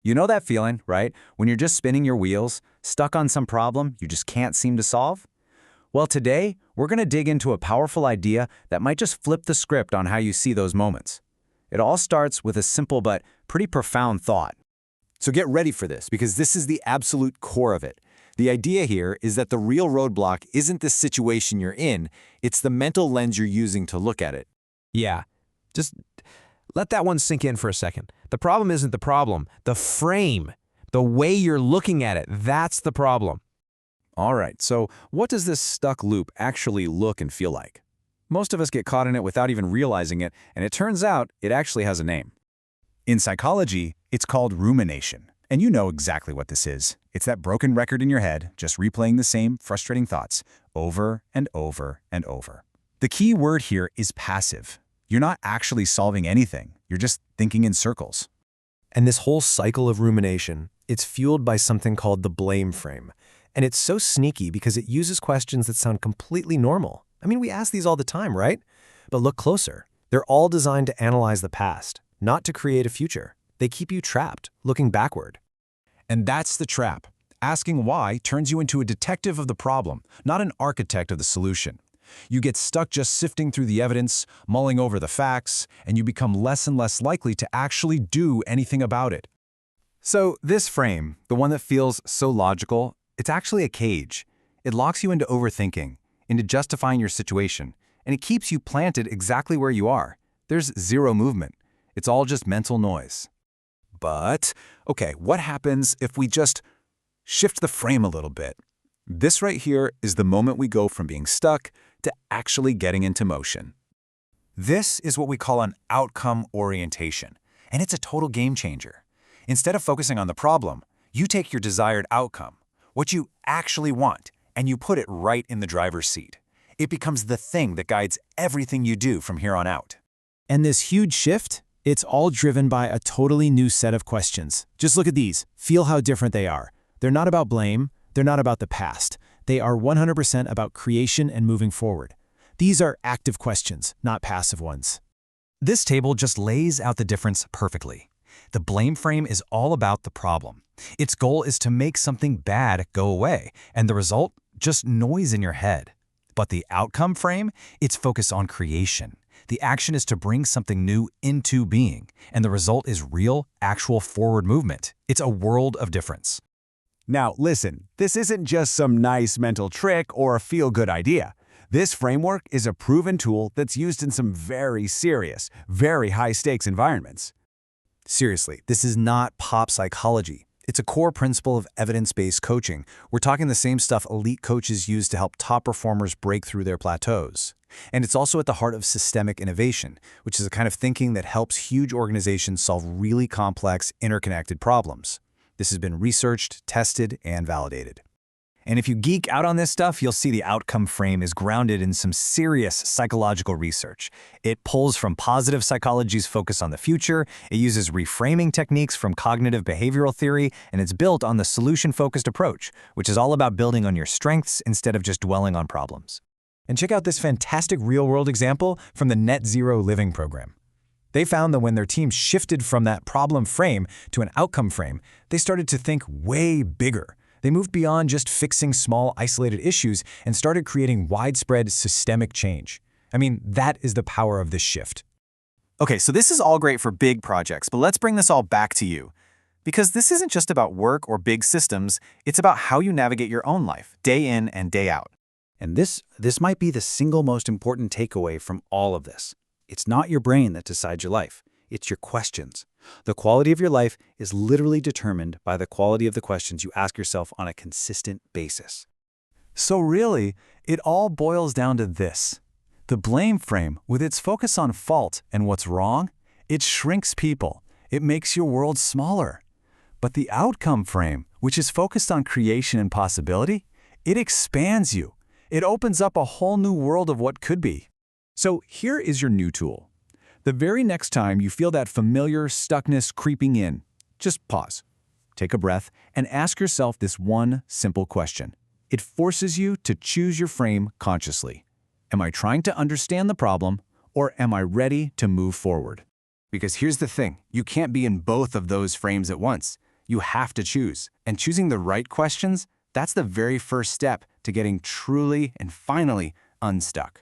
You know that feeling, right? When you're just spinning your wheels, stuck on some problem you just can't seem to solve? Well, today, we're going to dig into a powerful idea that might just flip the script on how you see those moments. It all starts with a simple but pretty profound thought. So get ready for this, because this is the absolute core of it. The idea here is that the real roadblock isn't the situation you're in, it's the mental lens you're using to look at it. Yeah, just let that one sink in for a second. The problem isn't the problem. The frame, the way you're looking at it, that's the problem. All right, so what does this stuck loop actually look and feel like? Most of us get caught in it without even realizing it, and it turns out it actually has a name. In psychology, it's called rumination. And you know exactly what this is. It's that broken record in your head, just replaying the same frustrating thoughts over and over and over. The key word here is passive. You're not actually solving anything. You're just thinking in circles. And this whole cycle of rumination, it's fueled by something called the blame frame. And it's so sneaky because it uses questions that sound completely normal. I mean, we ask these all the time, right? But look closer. They're all designed to analyze the past, not to create a future. They keep you trapped, looking backward. And that's the trap. Asking why turns you into a detective of the problem, not an architect of the solution. You get stuck just sifting through the evidence, mulling over the facts, and you become less and less likely to actually do anything about it. So this frame, the one that feels so logical, it's actually a cage. It locks you into overthinking, into justifying your situation, and it keeps you planted exactly where you are. There's zero movement. It's all just mental noise. But, okay, what happens if we just shift the frame a little bit? This right here is the moment we go from being stuck to actually getting into motion. This is what we call an outcome orientation, and it's a total game changer. Instead of focusing on the problem, you take your desired outcome, what you actually want, and you put it right in the driver's seat. It becomes the thing that guides everything you do from here on out. And this huge shift, it's all driven by a totally new set of questions. Just look at these. Feel how different they are. They're not about blame. They're not about the past. They are 100% about creation and moving forward. These are active questions, not passive ones. This table just lays out the difference perfectly. The blame frame is all about the problem. Its goal is to make something bad go away, and the result, just noise in your head. But the outcome frame, it's focused on creation. The action is to bring something new into being, and the result is real, actual forward movement. It's a world of difference. Now, listen, this isn't just some nice mental trick or a feel-good idea. This framework is a proven tool that's used in some very serious, very high-stakes environments. Seriously, this is not pop psychology. It's a core principle of evidence-based coaching. We're talking the same stuff elite coaches use to help top performers break through their plateaus. And it's also at the heart of systemic innovation, which is a kind of thinking that helps huge organizations solve really complex, interconnected problems. This has been researched, tested, and validated. And if you geek out on this stuff, you'll see the outcome frame is grounded in some serious psychological research. It pulls from positive psychology's focus on the future, it uses reframing techniques from cognitive behavioral theory, and it's built on the solution-focused approach, which is all about building on your strengths instead of just dwelling on problems. And check out this fantastic real-world example from the Net Zero Living program. They found that when their team shifted from that problem frame to an outcome frame, they started to think way bigger. They moved beyond just fixing small, isolated issues and started creating widespread, systemic change. I mean, that is the power of this shift. Okay, so this is all great for big projects, but let's bring this all back to you. Because this isn't just about work or big systems, it's about how you navigate your own life, day in and day out. And this might be the single most important takeaway from all of this. It's not your brain that decides your life. It's your questions. The quality of your life is literally determined by the quality of the questions you ask yourself on a consistent basis. So really, it all boils down to this. The blame frame, with its focus on fault and what's wrong, it shrinks people. It makes your world smaller. But the outcome frame, which is focused on creation and possibility, it expands you. It opens up a whole new world of what could be. So here is your new tool. The very next time you feel that familiar stuckness creeping in, just pause, take a breath, and ask yourself this one simple question. It forces you to choose your frame consciously. Am I trying to understand the problem, or am I ready to move forward? Because here's the thing, you can't be in both of those frames at once. You have to choose. And choosing the right questions, that's the very first step to getting truly and finally unstuck.